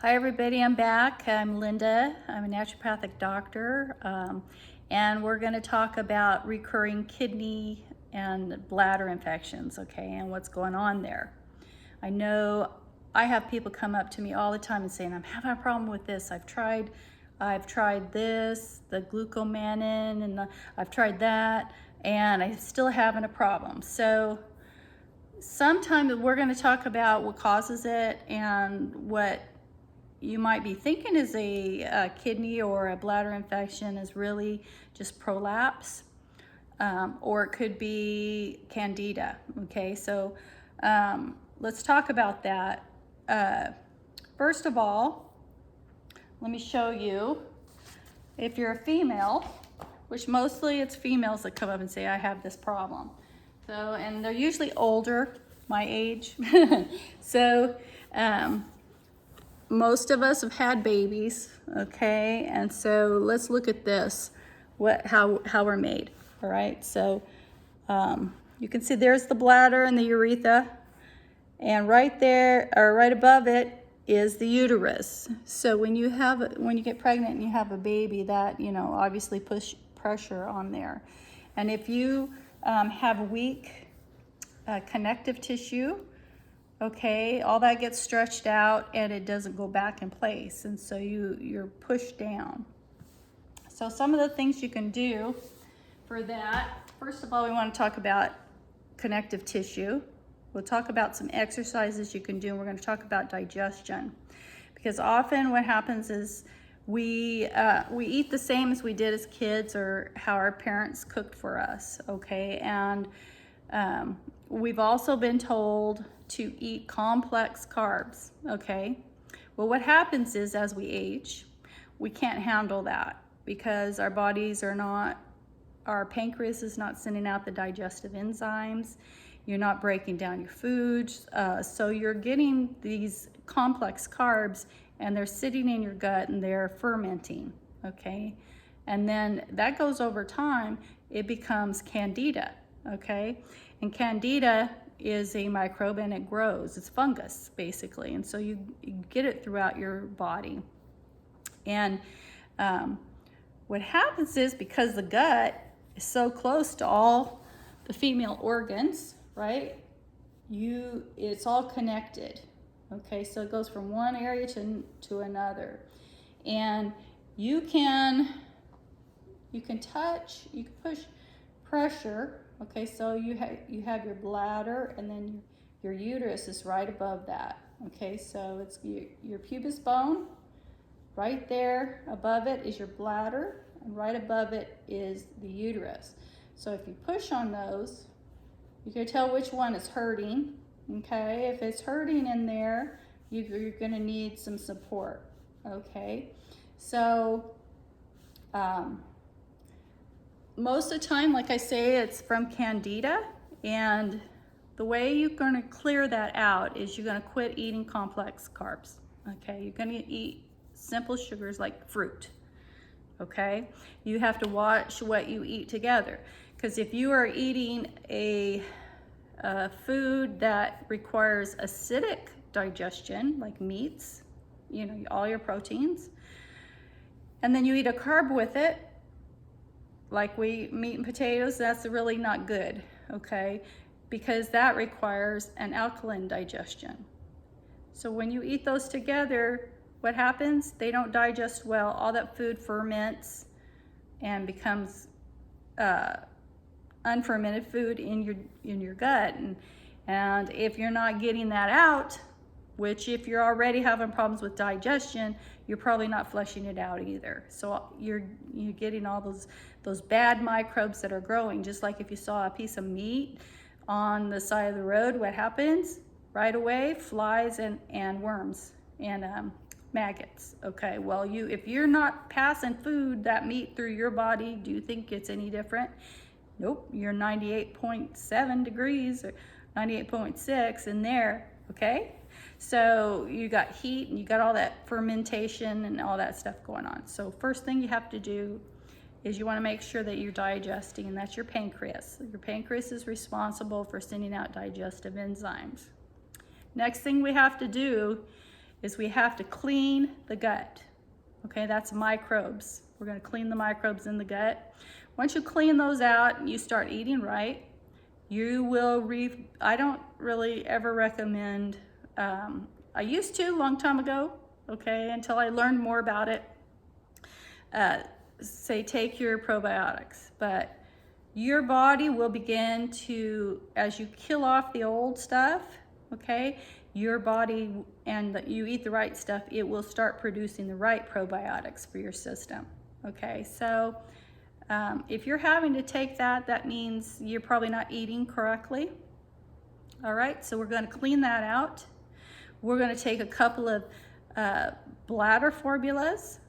Hi everybody, I'm back. I'm Linda. I'm a naturopathic doctor, and we're going to talk about recurring kidney and bladder infections, okay, and what's going on there. I know I have people come up to me all the time and saying, I'm having a problem with this. I've tried this, the glucomannan, and I've tried that, and I'm still having a problem. So sometime we're going to talk about what causes it and what you might be thinking is a kidney or a bladder infection is really just prolapse, or it could be Candida. Okay, so let's talk about that. First of all, let me show you, if you're a female, which mostly it's females that come up and say, I have this problem. So, and they're usually older, my age. So, most of us have had babies, okay? And so let's look at this, how we're made, all right? So you can see there's the bladder and the urethra, and right there, or right above it, is the uterus. So when you get pregnant and you have a baby, that, obviously push pressure on there. And if you have weak connective tissue, okay, all that gets stretched out and it doesn't go back in place, and so you're pushed down. So some of the things you can do for that, first of all, we want to talk about connective tissue. We'll talk about some exercises you can do, and we're going to talk about digestion, because often what happens is we eat the same as we did as kids, or how our parents cooked for us, okay? And we've also been told to eat complex carbs, okay? Well, what happens is, as we age, we can't handle that because our bodies are not, our pancreas is not sending out the digestive enzymes. You're not breaking down your foods. So you're getting these complex carbs and they're sitting in your gut and they're fermenting, okay? And then that goes over time, it becomes Candida, okay? And Candida is a microbe and it grows. It's fungus, basically. And so you get it throughout your body. And what happens is, because the gut is so close to all the female organs, right? It's all connected. Okay, so it goes from one area to another. And you can touch, you can push pressure. Okay, so you have your bladder, and then your uterus is right above that. Okay, so it's your pubis bone. Right there above it is your bladder, and right above it is the uterus. So if you push on those, you can tell which one is hurting. Okay, if it's hurting in there, you're going to need some support. Okay, so most of the time, like I say, it's from Candida, and the way you're going to clear that out is you're going to quit eating complex carbs. Okay, you're going to eat simple sugars like fruit. Okay, you have to watch what you eat together, because if you are eating a food that requires acidic digestion, like meats, all your proteins, and then you eat a carb with it, like meat and potatoes, that's really not good, okay? Because that requires an alkaline digestion. So when you eat those together, what happens? They don't digest well. All that food ferments and becomes unfermented food in your gut. And if you're not getting that out, which if you're already having problems with digestion, you're probably not flushing it out either. So you're getting all those bad microbes that are growing. Just like if you saw a piece of meat on the side of the road, what happens? Right away, flies and worms and maggots. Okay, well, if you're not passing that meat through your body, do you think it's any different? Nope, you're 98.7 degrees or 98.6 in there, okay? So you got heat and you got all that fermentation and all that stuff going on. So first thing you have to do is you want to make sure that you're digesting, and that's your pancreas. Your pancreas is responsible for sending out digestive enzymes. Next thing we have to do is we have to clean the gut. Okay, that's microbes. We're going to clean the microbes in the gut. Once you clean those out and you start eating right, you will I don't really ever recommend, I used to a long time ago, okay, until I learned more about it, say take your probiotics. But your body will begin to, as you kill off the old stuff, okay, your body, and you eat the right stuff, it will start producing the right probiotics for your system. Okay, so if you're having to take that, that means you're probably not eating correctly. All right, so we're going to clean that out. We're going to take a couple of bladder formulas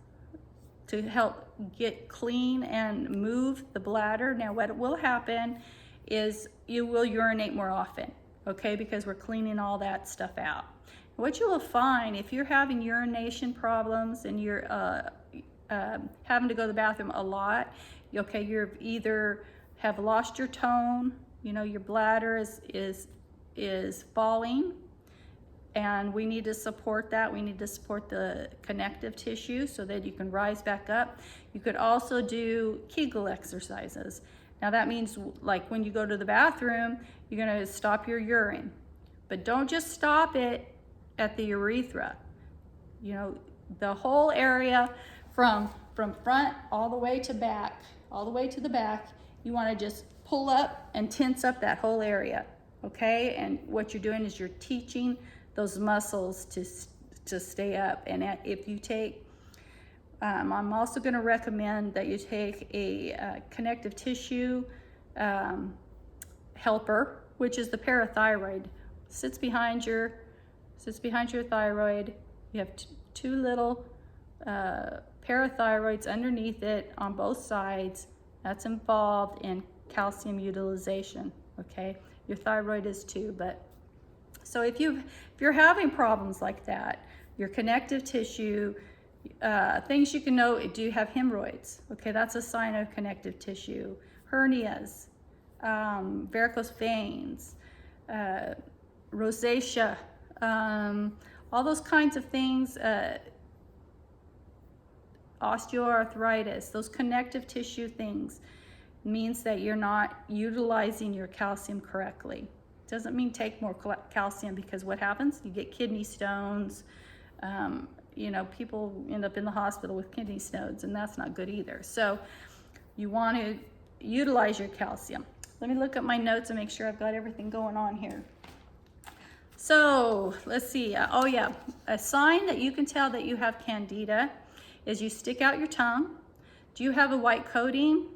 to help get clean and move the bladder. Now what will happen is you will urinate more often, okay, because we're cleaning all that stuff out. What you will find if you're having urination problems and you're having to go to the bathroom a lot, okay, you're either have lost your tone, you know, your bladder is falling, and we need to support that. We need to support the connective tissue so that you can rise back up. You could also do Kegel exercises. Now that means, like, when you go to the bathroom, you're going to stop your urine, but don't just stop it at the urethra. You know, the whole area from front all the way to back, all the way to the back, you want to just pull up and tense up that whole area, okay? And what you're doing is you're teaching those muscles to stay up. And if you take, I'm also going to recommend that you take a connective tissue helper, which is the parathyroid. Sits behind your thyroid. You have two little parathyroids underneath it on both sides. That's involved in calcium utilization. Okay, your thyroid is too, but so if you're having problems like that, your connective tissue, things you can know, do you have hemorrhoids? Okay, that's a sign of connective tissue. Hernias, varicose veins, rosacea, all those kinds of things, osteoarthritis, those connective tissue things means that you're not utilizing your calcium correctly. Doesn't mean take more calcium, because what happens? You get kidney stones. You know, people end up in the hospital with kidney stones, and that's not good either. So you want to utilize your calcium. Let me look at my notes and make sure I've got everything going on here. So let's see. Oh yeah, a sign that you can tell that you have Candida is you stick out your tongue. Do you have a white coating?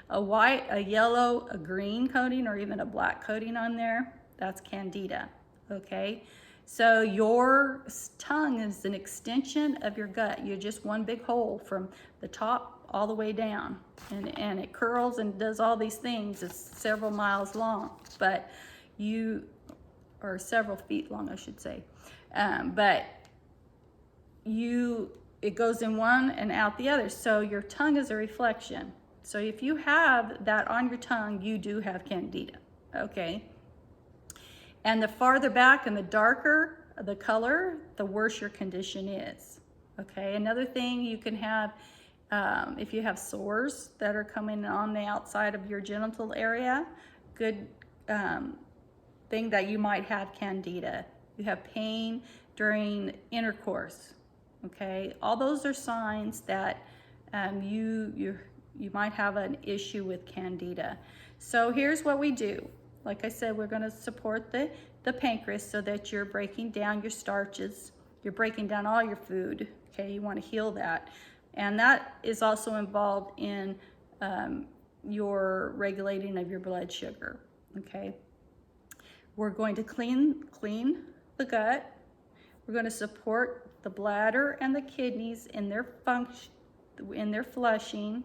A white, a yellow, a green coating, or even a black coating on there? That's Candida, okay? So your tongue is an extension of your gut. You're just one big hole from the top all the way down. And it curls and does all these things. It's several miles long, but or several feet long, I should say. But it goes in one and out the other. So your tongue is a reflection. So if you have that on your tongue, you do have Candida, okay? And the farther back and the darker the color, the worse your condition is, okay? Another thing you can have, if you have sores that are coming on the outside of your genital area, good thing that you might have Candida. You have pain during intercourse, okay? All those are signs that you might have an issue with Candida. So here's what we do. Like I said, we're going to support the pancreas so that you're breaking down your starches. You're breaking down all your food, okay? You want to heal that. And that is also involved in your regulating of your blood sugar, okay? We're going to clean the gut. We're going to support the bladder and the kidneys in their function, in their flushing.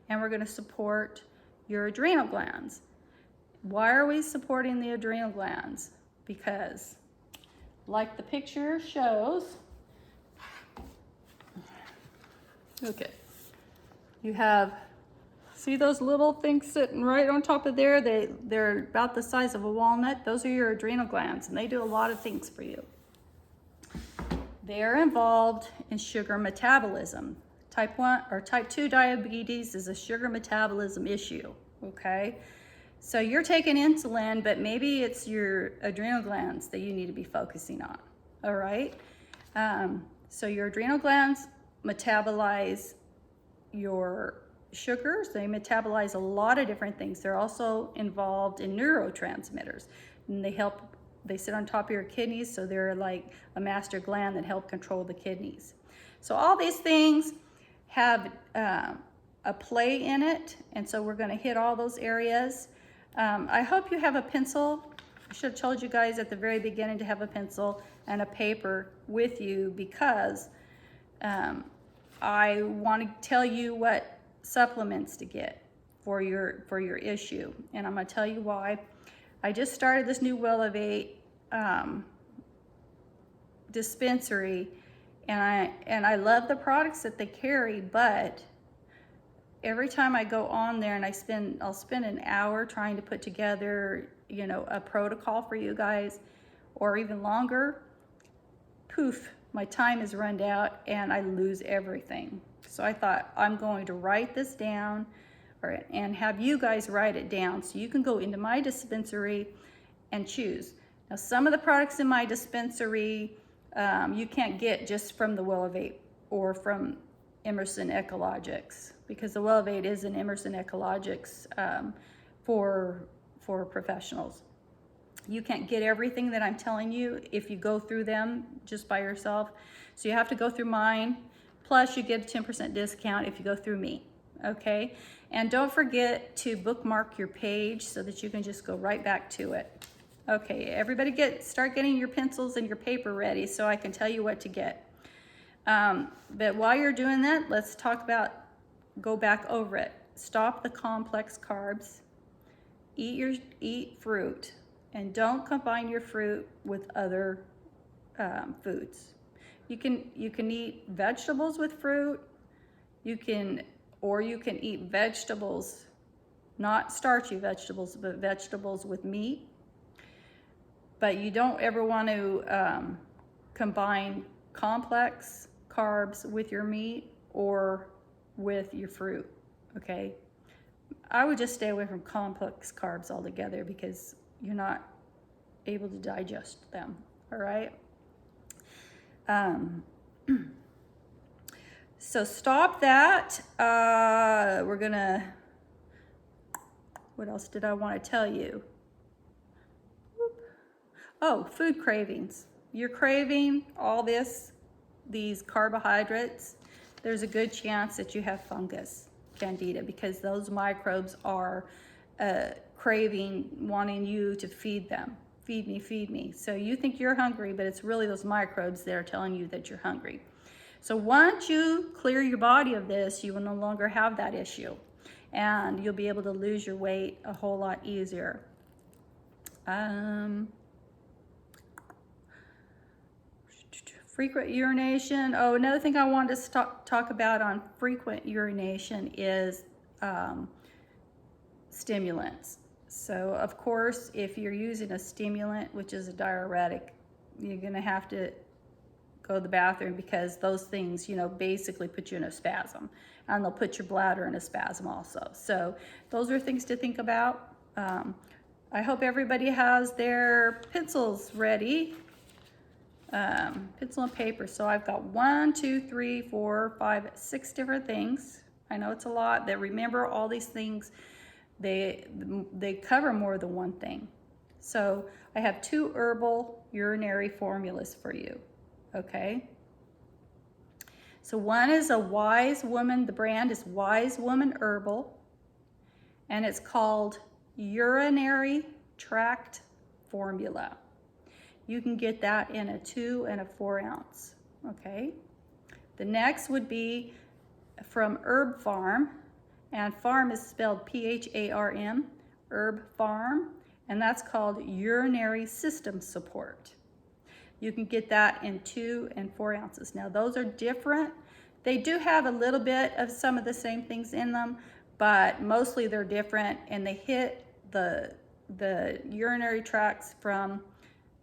And we're going to support your adrenal glands. Why are we supporting the adrenal glands? Because, like the picture shows, okay, you have, see those little things sitting right on top of there? They're about the size of a walnut. Those are your adrenal glands, and they do a lot of things for you. They're involved in sugar metabolism. Type 1 or type 2 diabetes is a sugar metabolism issue, okay? So you're taking insulin, but maybe it's your adrenal glands that you need to be focusing on, all right? So your adrenal glands metabolize your sugars. They metabolize a lot of different things. They're also involved in neurotransmitters, and they sit on top of your kidneys, so they're like a master gland that help control the kidneys. So all these things have a play in it, and so we're going to hit all those areas. I hope you have a pencil. I should have told you guys at the very beginning to have a pencil and a paper with you, because I want to tell you what supplements to get for your issue, and I'm going to tell you why. I just started this new Well of 8 dispensary, and I love the products that they carry, but every time I go on there and I'll spend an hour trying to put together, you know, a protocol for you guys, or even longer, poof, my time is run out and I lose everything. So I thought I'm going to write this down, and have you guys write it down so you can go into my dispensary and choose. Now, some of the products in my dispensary you can't get just from the Well of 8 or from Emerson Ecologics, because the Well of 8 is an Emerson Ecologics for professionals. You can't get everything that I'm telling you if you go through them just by yourself. So you have to go through mine, plus you get a 10% discount if you go through me, okay? And don't forget to bookmark your page so that you can just go right back to it. Okay, everybody start getting your pencils and your paper ready so I can tell you what to get. But while you're doing that, let's go back over it. Stop the complex carbs, eat fruit, and don't combine your fruit with other foods. You can eat vegetables with fruit. You can eat vegetables, not starchy vegetables, but vegetables with meat. But you don't ever want to combine complex carbs with your meat or with your fruit, okay? I would just stay away from complex carbs altogether, because you're not able to digest them, all right? So stop that. What else did I want to tell you? Oh, food cravings. You're craving all these carbohydrates. There's a good chance that you have fungus, Candida, because those microbes are craving, wanting you to feed them. Feed me, feed me. So you think you're hungry, but it's really those microbes that are telling you that you're hungry. So once you clear your body of this, you will no longer have that issue, and you'll be able to lose your weight a whole lot easier. Frequent urination. Oh, another thing I wanted to talk about on frequent urination is stimulants. So of course, if you're using a stimulant, which is a diuretic, you're gonna have to go to the bathroom, because those things, you know, basically put you in a spasm, and they'll put your bladder in a spasm also. So those are things to think about. I hope everybody has their pencils ready. Pencil and paper. So I've got 1, 2, 3, 4, 5, 6 different things. I know it's a lot, but remember, all these things, they cover more than one thing. So I have 2 herbal urinary formulas for you, okay? So one is a Wise Woman, the brand is Wise Woman Herbal, and it's called Urinary Tract Formula. You can get that in a 2 and a 4 ounce, okay? The next would be from Herb Farm, and farm is spelled P-H-A-R-M, Herb Farm, and that's called Urinary System Support. You can get that in 2 and 4 ounces. Now those are different. They do have a little bit of some of the same things in them, but mostly they're different, and they hit the urinary tracts from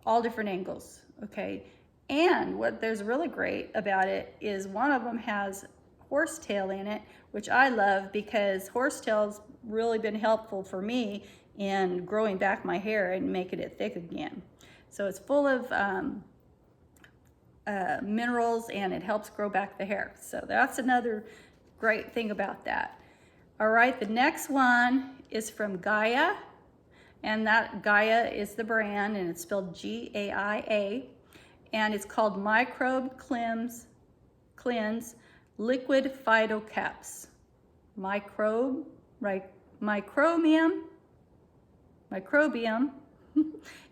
all different angles, okay? And what there's really great about it is one of them has horsetail in it, which I love because horsetail's really been helpful for me in growing back my hair and making it thick again. So it's full of minerals, and it helps grow back the hair. So that's another great thing about that. All right, the next one is from Gaia, and that Gaia is the brand, and it's spelled G-A-I-A, and it's called Microbe Cleanse Liquid Phytocaps. Microbiome,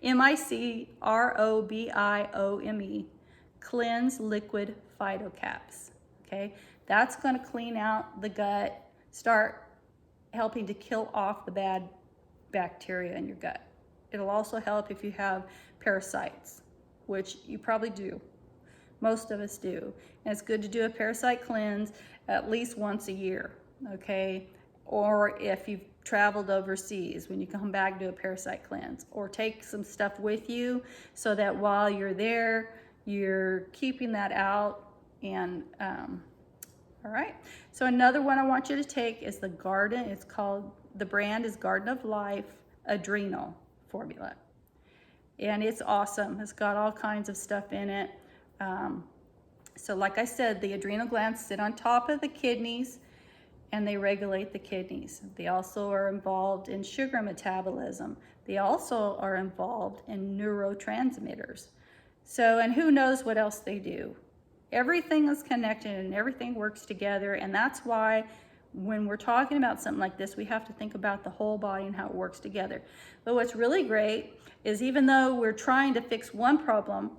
M-I-C-R-O-B-I-O-M-E, Cleanse Liquid Phytocaps. Okay, that's going to clean out the gut, start helping to kill off the bad bacteria in your gut. It'll also help if you have parasites, which you probably do. Most of us do. And it's good to do a parasite cleanse at least once a year, okay? Or if you've traveled overseas, when you come back, do a parasite cleanse. Or take some stuff with you so that while you're there, you're keeping that out. And all right, so another one I want you to take is the Garden. It's called, the brand is Garden of Life Adrenal formula, and it's awesome. It's got all kinds of stuff in it. So like I said, the adrenal glands sit on top of the kidneys, and they regulate the kidneys. They also are involved in sugar metabolism. They also are involved in neurotransmitters. So, and who knows what else they do. Everything is connected and everything works together, and that's why when we're talking about something like this, we have to think about the whole body and how it works together. But what's really great is even though we're trying to fix one problem,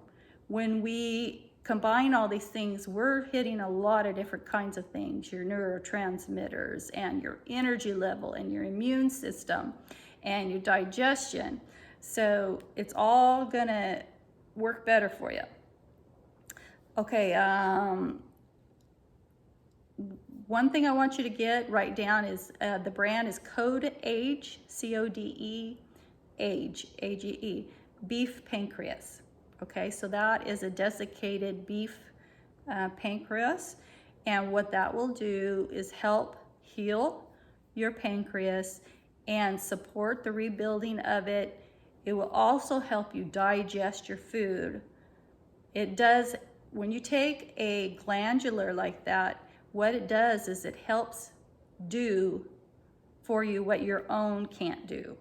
when we combine all these things, we're hitting a lot of different kinds of things, your neurotransmitters and your energy level and your immune system and your digestion. So it's all gonna work better for you. Okay, one thing I want you to write down is the brand is Code Age, C-O-D-E, Age, A-G-E, beef pancreas. Okay, so that is a desiccated beef pancreas, and what that will do is help heal your pancreas and support the rebuilding of it. It will also help you digest your food. It does, when you take a glandular like that, what it does is it helps do for you what your own can't do.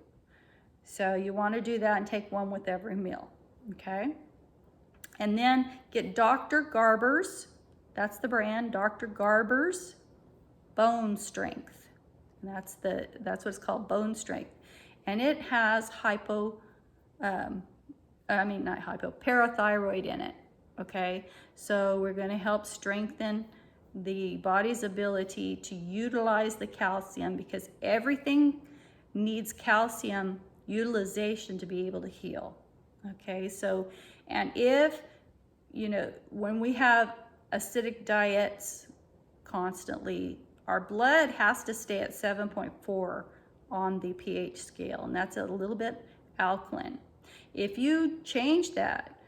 So you want to do that and take one with every meal, okay? And then get Dr. Garber's, that's the brand, Dr. Garber's Bone Strength. And that's what it's called, Bone Strength. And it has parathyroid in it, okay? So we're gonna help strengthen the body's ability to utilize the calcium, because everything needs calcium utilization to be able to heal. Okay, so, and if, you know, when we have acidic diets constantly, our blood has to stay at 7.4 on the pH scale, and that's a little bit alkaline. If you change that,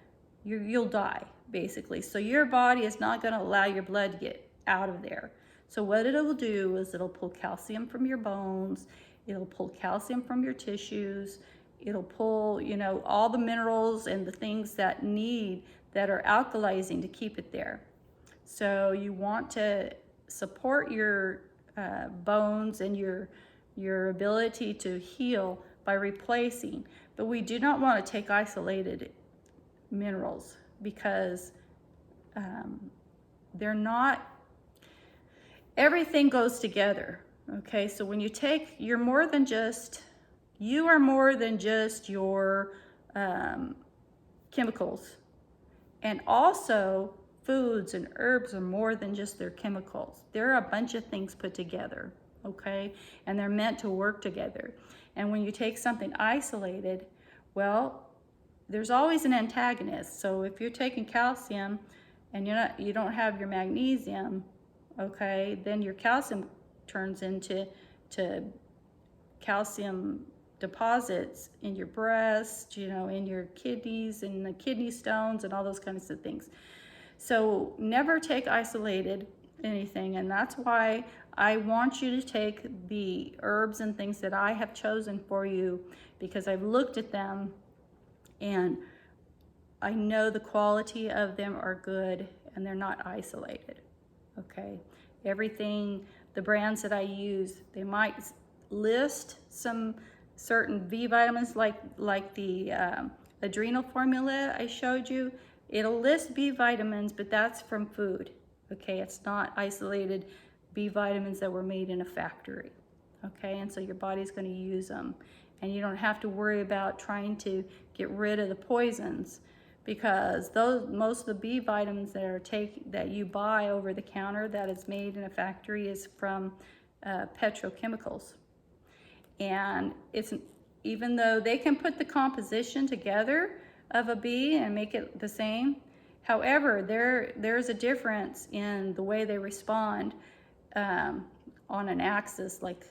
you'll die, basically. So your body is not going to allow your blood to get out of there. So what it'll do is it'll pull calcium from your bones, it'll pull calcium from your tissues, it'll pull, you know, all the minerals and the things that are alkalizing to keep it there. So you want to support your bones and your ability to heal by replacing. But we do not want to take isolated minerals, because they're not, everything goes together. Okay, so when you take, you are more than just your chemicals. And also foods and herbs are more than just their chemicals. They're a bunch of things put together, okay? And they're meant to work together. And when you take something isolated, well, there's always an antagonist. So if you're taking calcium and you don't have your magnesium, okay, then your calcium turns into calcium deposits in your breast, you know, in your kidneys, and the kidney stones and all those kinds of things. So never take isolated anything, and that's why I want you to take the herbs and things that I have chosen for you, because I've looked at them and I know the quality of them are good and they're not isolated. Okay, everything, the brands that I use, they might list some certain B vitamins, like the adrenal formula I showed you. It'll list B vitamins, but that's from food. Okay, it's not isolated B vitamins that were made in a factory. Okay, and so your body's going to use them, and you don't have to worry about trying to get rid of the poisons, because most of the B vitamins that you buy over the counter that is made in a factory is from petrochemicals. And even though they can put the composition together of a bee and make it the same, however, there's a difference in the way they respond on an axis. Like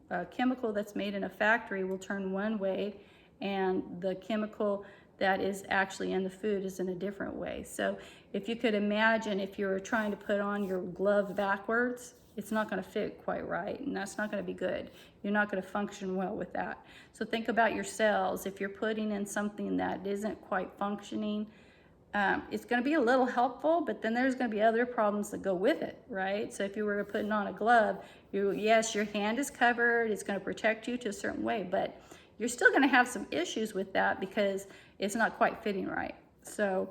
a chemical that's made in a factory will turn one way, and the chemical that is actually in the food is in a different way. So if you could imagine, if you were trying to put on your glove backwards, it's not going to fit quite right, and that's not going to be good. You're not going to function well with that. So think about your cells. If you're putting in something that isn't quite functioning, it's going to be a little helpful, but then there's going to be other problems that go with it, right? So if you were putting on a glove, yes, your hand is covered, it's going to protect you to a certain way, but you're still going to have some issues with that because it's not quite fitting right. So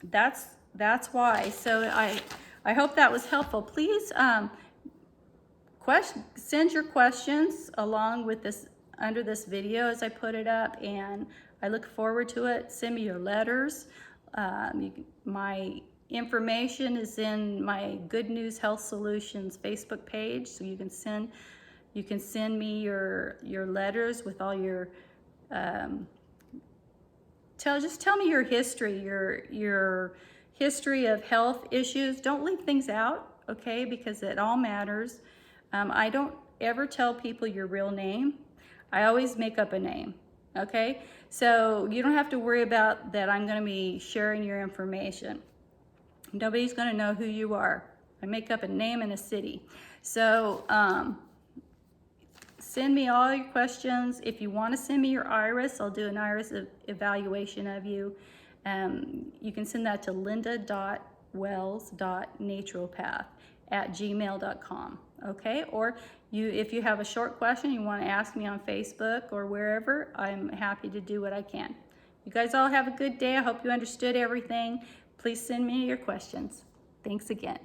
that's why. So I hope that was helpful. Please send your questions along with this under this video as I put it up, and I look forward to it. Send me your letters. My information is in my Good News Health Solutions Facebook page, so you can send me your letters with all your just tell me your history, your history of health issues. Don't leave things out, okay? Because it all matters. I don't ever tell people your real name. I always make up a name, okay? So you don't have to worry about that I'm gonna be sharing your information. Nobody's gonna know who you are. I make up a name and a city. So send me all your questions. If you want to send me your iris, I'll do an iris evaluation of you. You can send that to linda.wells.naturopath@gmail.com. Okay, or if you have a short question you want to ask me on Facebook or wherever, I'm happy to do what I can. You guys all have a good day. I hope you understood everything. Please send me your questions. Thanks again.